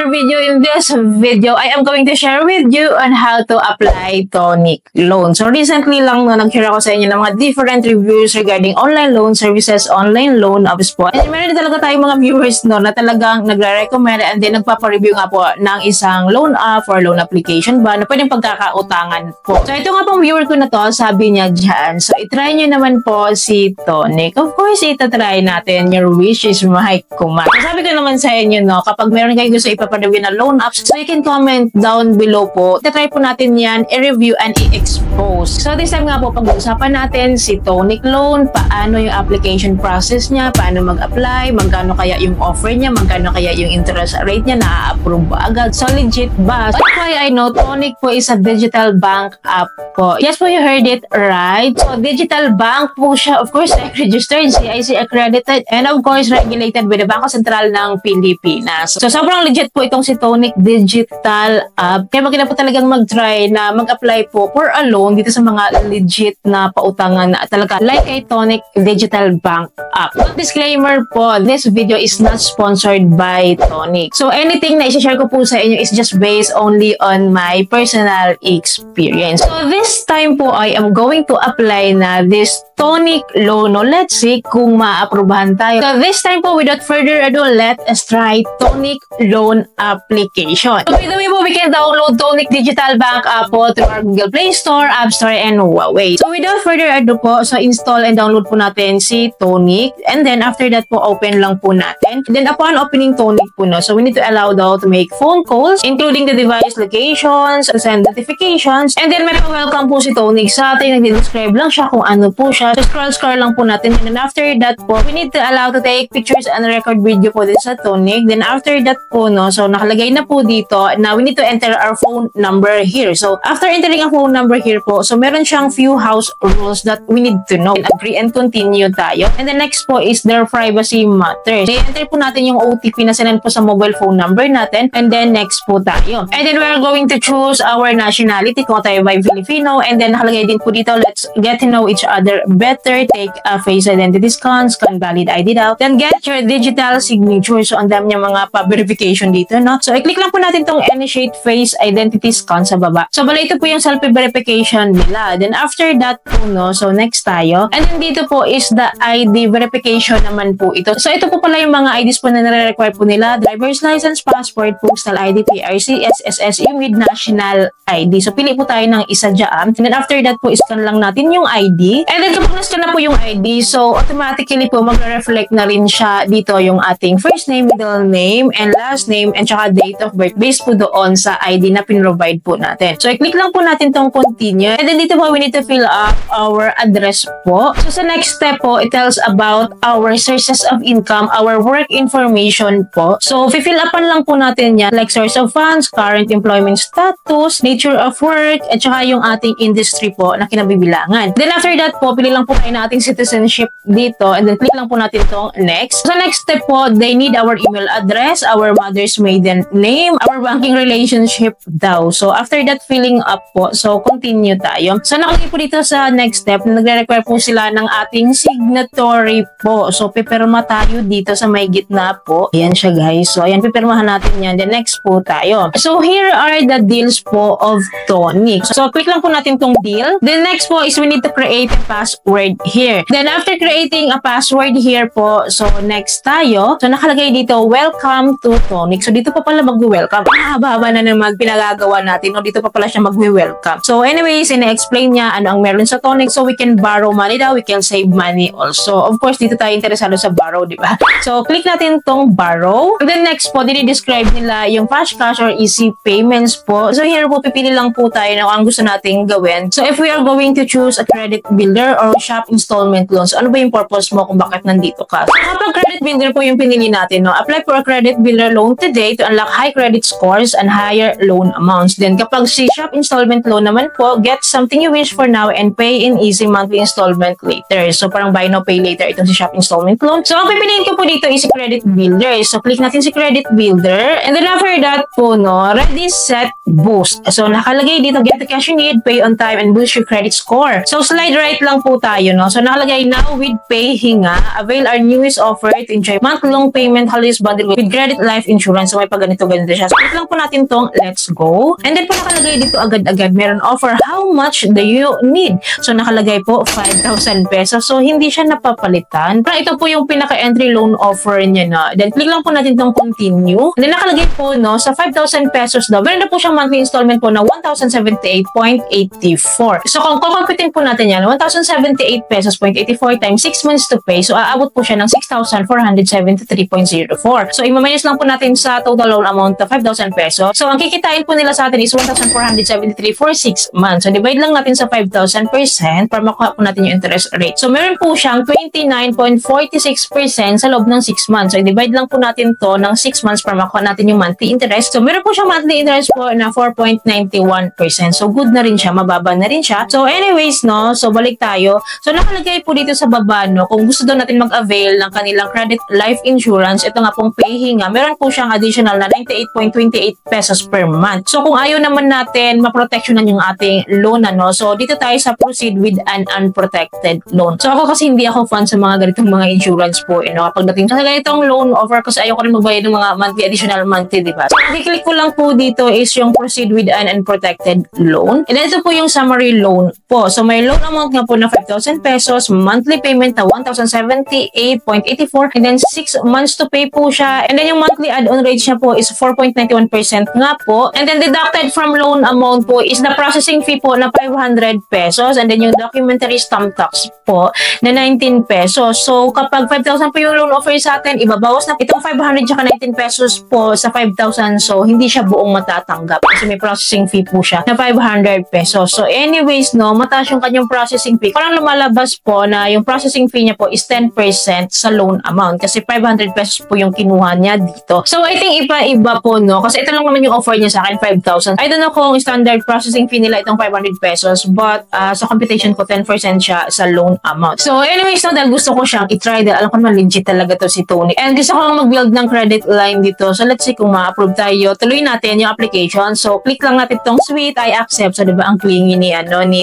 another video. In this video, I am going to share with you on how to apply Tonic loan. So recently lang nag-share ako sa inyo ng mga different reviews regarding online loan services, online loan apps po. And meron din talaga tayong mga viewers na talagang nagre-recommend and then nagpapa-review nga po ng isang loan app or loan application ba na pwedeng pagkakautangan po. So ito nga pong viewer ko na to, sabi niya dyan. So itry nyo naman po si Tonic. Of course, itatry natin. Your wish is my command. So sabi ko naman sa inyo, kapag meron kayo gusto ipapareview na loan apps, so you can comment down below po. Itatry po natin yan, i-review and i-expose. So this time nga po, pag-uusapan natin si Tonic loan, paano yung application process niya, paano mag-apply, magkano kaya yung offer niya, magkano kaya yung interest rate niya, na-approve ba agad, so legit ba? So why I know Tonic po is a digital bank app po. Yes po, you heard it right. So digital bank po siya, of course, registered, CIC accredited, and of course, regulated by the Bangko Sentral ng Pilipinas. So sobrang legit po itong si Tonic digital app. Kaya maganda po talagang mag-try na mag-apply po for a loan dito sa mga legit na pautangan na talaga like kay Tonic digital bank app. Disclaimer po, this video is not sponsored by Tonic. So anything na i-share ko po sa inyo is just based only on my personal experience. So this time po, I am going to apply na this Tonic loan. No, let's see kung ma-aprobahan tayo. So this time po, without further ado, let us try Tonic loan application. So by the way po, we can download Tonic digital bank app po through our Google Play Store, App Store, and Huawei. So without further ado po, so install and download po natin si Tonic. And then after that po, open lang po natin. And then upon opening Tonic po, so we need to allow daw to make phone calls, including the device locations, send notifications. And then may welcome po si Tonic sa atin. Nag-describe lang siya kung ano po siya. So scroll lang po natin. And then after that po, we need to allow to take pictures and record video po din sa Tonic. Then after that po, so nakalagay na po dito na we need to enter our phone number here. So after entering ang phone number here po, so meron siyang few house rules that we need to know. And agree and continue tayo. And the next po is their privacy matters. I-enter po natin yung OTP na sinend po sa mobile phone number natin. And then next po tayo. And then we're going to choose our nationality kung tayo by Filipino. And then nakalagay din po dito, let's get to know each other better. Take a face identity scan valid ID daw. Then get your digital signature. So ang dami niya mga pa-verification dito, no? So i-click lang po natin tong initiate face identity scan sa baba. So bala ito po yung self-verification nila. Then after that po, so next tayo. And then dito po is the ID verification naman po ito. So ito po pala yung mga IDs po na nare-require po nila. Driver's license, passport, postal ID, PRC, SSS, with national ID. So pili po tayo ng isa dyan. And then after that po, scan lang natin yung ID. And then kapag na-scan na po yung ID, so automatically po magre-reflect na rin siya dito yung ating first name, middle name, and last name, and saka date of birth based po doon sa ID na pin-provide po natin. So i-click lang po natin tong continue. And then dito po, we need to fill up our address po. So sa next step po, it tells about our sources of income, our work information po. So fill upan lang po natin yan, like source of funds, current employment status, nature of work, at saka yung ating industry po na kinabibilangan. Then after that po, pili lang po tayo na ating citizenship dito, and then click lang po natin itong next. So next step po, they need our email address, our mother's maiden name, our banking relationship daw. So after that filling up po, so continue tayo. So nakalagay po dito sa next step, nagre-require po sila ng ating signatory po. So pipirma tayo dito sa may gitna po. Ayan siya guys. So ayan, pipirmahan natin yan. Then next po tayo. So here are the deals po of Tonic. So click lang po natin tong deal. Then next po is we need to create a password here. Then after creating a password here po, so next tayo. So nakalagay dito, welcome to Tonic. So dito pa pala mag-welcome. Haba-haba na ng pinagagawa natin. No? Dito pa pala siya mag-welcome. So anyways, ina-explain niya ano ang meron sa Tonic. So we can borrow money daw, we can save money also. Of course, dito tayo interesado sa borrow, di ba? So click natin tong borrow. And then next po, dinidescribe nila yung fast cash or easy payments po. So here po, pipili lang po tayo na ang gusto nating gawin. So if we are going to choose a credit builder or shop installment loans, ano ba yung purpose mo kung bakit nandito ka? So kapag credit builder po yung pinili natin, no? Apply for a credit builder loan today to unlock high credit scores and higher loan amounts. Then kapag si shop installment loan naman po, get something you wish for now and pay in easy monthly installment later. So parang buy now pay later itong si shop installment loan. So ang pipiliin ko po dito is si credit builder. So click natin si credit builder, and then after that po, no, ready, set, boost. So nakalagay dito, get the cash you need, pay on time, and boost your credit score. So slide right lang po po tayo, no? So, nakalagay now with Pay Hinga, avail our newest offer to enjoy month-long payment holidays bundle with credit life insurance. So, may ganito siya. So, click lang po natin tong let's go. And then po nakalagay dito agad-agad, meron offer, how much do you need? So, nakalagay po 5,000 pesos. So, hindi siya napapalitan. Pero ito po yung pinaka-entry loan offer niya na. Then, click lang po natin tong continue. And then, nakalagay po, no, sa 5,000 pesos daw, meron na po siyang monthly installment po na 1,078.84. So, kung kukumpitin po natin yan, 1,078 pesos 0.84 times 6 months to pay, so aabot po siya ng 6,473.04. So, imaminus lang po natin sa total loan amount na 5,000 pesos. So, ang kikitain po nila sa atin is 1,473 for 6 months. So, divide lang natin sa 5,000% para makuha po natin yung interest rate. So, meron po siyang 29.46% sa loob ng 6 months. So, divide lang po natin to ng 6 months para makuha natin yung monthly interest. So, meron po siyang monthly interest po na 4.91%. So, good na rin siya, mababa na rin siya. So, anyways, no, so balik tayo. So, nakalagay po dito sa baba, no, kung gusto daw natin mag-avail ng kanilang credit life insurance, ito nga pong Pay Hinga, meron po siyang additional na 98.28 pesos per month. So, kung ayaw naman natin maproteksyonan yung ating loan, ano, so dito tayo sa proceed with an unprotected loan. So, ako kasi hindi ako fan sa mga ganitong mga insurance po, you know, pagdating sa ganitong loan offer kasi ayaw ko rin magbayad ng mga monthly, additional monthly, di ba? So, i-click ko lang po dito is yung proceed with an unprotected loan. And then, ito po yung summary loan po. So, may loan amount nga po na 5,000 pesos, monthly payment na 1,078.84, and then 6 months to pay po siya. And then, yung monthly add-on rate niya po is 4.91% nga po. And then, deducted from loan amount po is the processing fee po na 500 pesos. And then, yung documentary stamp tax po na 19 pesos. So, kapag 5,000 po yung loan offer sa atin, ibabawas na itong 500 tsaka 19 pesos po sa 5,000. So, hindi siya buong matatanggap kasi may processing fee po siya na 500 pesos. So, anyways, no, mataas yung kanyang processing fee. Parang lumalabas po na yung processing fee niya po is 10% sa loan amount kasi 500 pesos po yung kinuha niya dito. So, I think iba-iba po, no, kasi ito lang naman yung offer niya sa akin, 5,000. I don't know kung standard processing fee nila itong 500 pesos, but sa computation ko, 10% siya sa loan amount. So, anyways, no, dahil gusto ko siyang i-try dahil alam ko naman legit talaga to si Tony. And gusto ko lang mag-build ng credit line dito. So, let's see kung ma-approve tayo. Tuloy natin yung application. So, click lang natin itong sweet, I accept. So, diba, ang clingy ni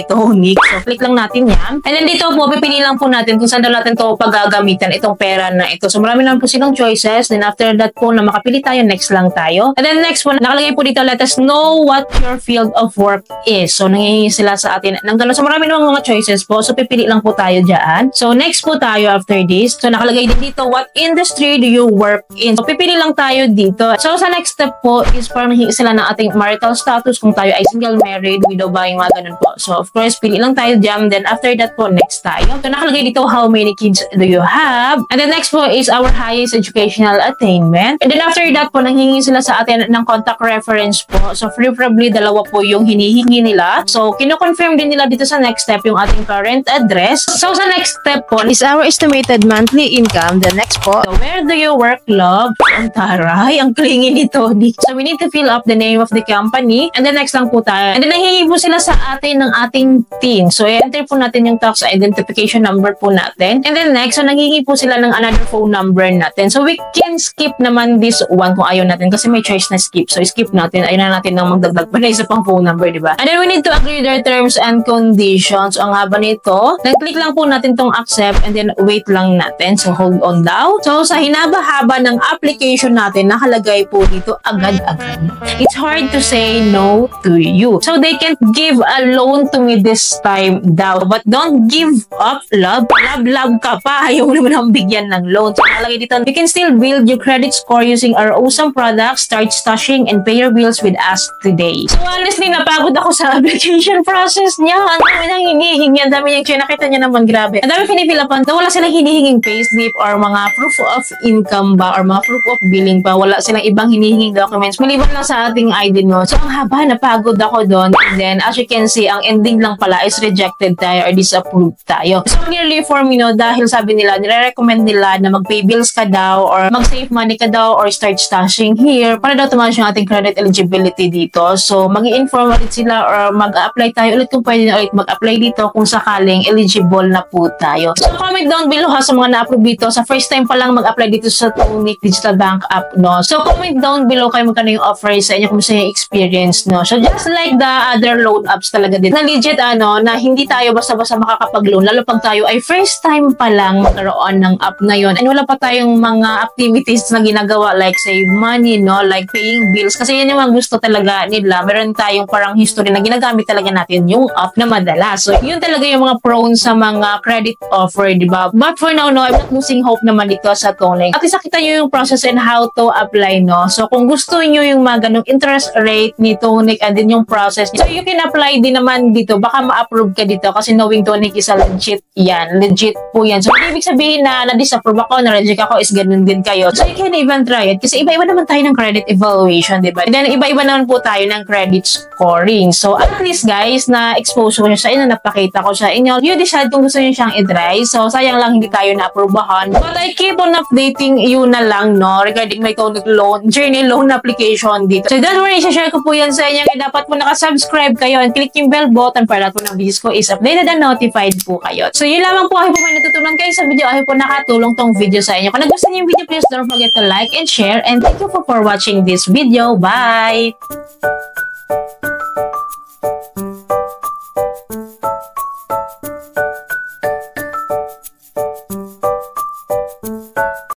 Tony. So, click lang natin yan. And then dito po, pipili lang po natin kung saan daw natin to paggagamitan itong pera na ito. So, marami lang po silang choices. Then, after that po, na makapili tayo, next lang tayo. And then, next po, nakalagay po dito, let us know what your field of work is. So, nangihingi sila sa atin ng gano'n. So, marami namang mga choices po. So, pipili lang po tayo dyan. So, next po tayo after this. So, nakalagay din dito, what industry do you work in? So, pipili lang tayo dito. So, sa next step po is parang nangihingi sila ng ating marital status kung tayo ay single, married, widow ba, yung mga ganun po. So, of course, pili lang tayo dyan. Then, after that po, next tayo. So, nakalagay dito, how many kids do you have? And then, next po is our highest educational attainment. And then, after that po, nanghihingi sila sa atin ng contact reference po. So, preferably, dalawa po yung hinihingi nila. So, kino-confirm din nila dito sa next step yung ating current address. So, sa next step po is our estimated monthly income. The next po, so, where do you work, love? Ang taray, ang clingy ni Tony. So, we need to fill up the name of the company. And then, next lang po tayo. And then, nanghihingi po sila sa atin ng ating TIN. So, i-enter po natin yung tax identification number po natin. And then, next, so, nanghihingi po sila ng another phone number natin. So, we can skip naman this one kung ayaw natin kasi may choice na skip. So, skip natin. Ayaw na natin nang magdagdag pa na isa pang phone number, di ba? And then, we need to agree their terms and conditions. Ang haba nito, nag-click lang po natin tong accept and then wait lang natin. So, hold on daw. So, sa hinaba-haba ng application natin, nakalagay po dito agad-agad. It's hard to say no to you. So, they can't give a loan to me this time daw. But don't give up, love. Love ka pa. Ayaw naman ang bigyan ng loan. So, nakalagay dito, you can still build your credit score using our awesome products. Start stashing and pay your bills with us today. So, honestly, napagod ako sa application process niya. Ang dami nang hinihingi. Ang dami niyang nakita niya naman, grabe. Ang dami pinipilapan. Wala silang hinihinging payslip or mga proof of income ba or mga proof of billing pa. Wala silang ibang hinihinging documents. Maliban lang sa ating ID, no? So, ang haba, napagod ako doon. And then, as you can see, ang ending lang pala is rejected tayo or disapproved tayo. So, clearly for me, no, dahil sabi nila, nire-recommend nila na mag-pay bills ka daw or mag-save money ka daw or start stashing here para daw tumaas yung ating credit eligibility dito. So, mag-i-inform ulit sila or mag-apply tayo ulit kung pwede na ulit mag-apply dito kung sakaling eligible na po tayo. So, comment down below ha sa mga na-approve dito. Sa first time pa lang mag-apply dito sa Tonic Digital Bank app, no? So, comment down below kayo magkano yung offer sa inyo kung sa yung experience, no? So, just like the other loan apps talaga din. Na legit, na hindi tayo basta-basta makakapag-loan, lalo pag tayo ay first time pa lang magkaroon ng app na yon, and wala pa tayong mga activities na ginagawa like save money, no, like paying bills, kasi yan yung mga gusto talaga nila. Meron tayong parang history na ginagamit talaga natin yung app na madalas. So yun talaga yung mga prone sa mga credit offer, di ba? But for now, no, I'm not losing hope naman dito sa Tonic. At isakita nyo yung process and how to apply, no. So kung gusto nyo yung mga ganong interest rate ni Tonic and din yung process, so you can apply din naman dito. Baka ma-approve ka dito kasi knowing Tonic is a legit yan. Legit po yan. So ibig sabihin na na-disapprove ako, na-reject ako is ganun din kayo. So you can even try it kasi iba-iba naman tayo ng credit evaluation, di ba? And then iba-iba naman po tayo ng credit scoring. So at least guys, na-expose ko siya sa inyo, napakita ko sa inyo. You decide kung gusto niyo siyang i-try. So sayang lang hindi tayo na-approvehan. But I keep on updating you na lang, no, regarding my Tonic loan, journey loan application dito. So don't worry, share ko po yan sa inyo. Kaya dapat po nakasubscribe kayo and click yung bell button para lahat po ng videos ko is updated and notified po kayo. So yun lamang po. Ay po may natutunan kayo sa video. Ay po nakatulong tong video sa inyo. Kung nagustuhan niyo yung video, please don't forget to like and share. And thank you for watching this video. Bye!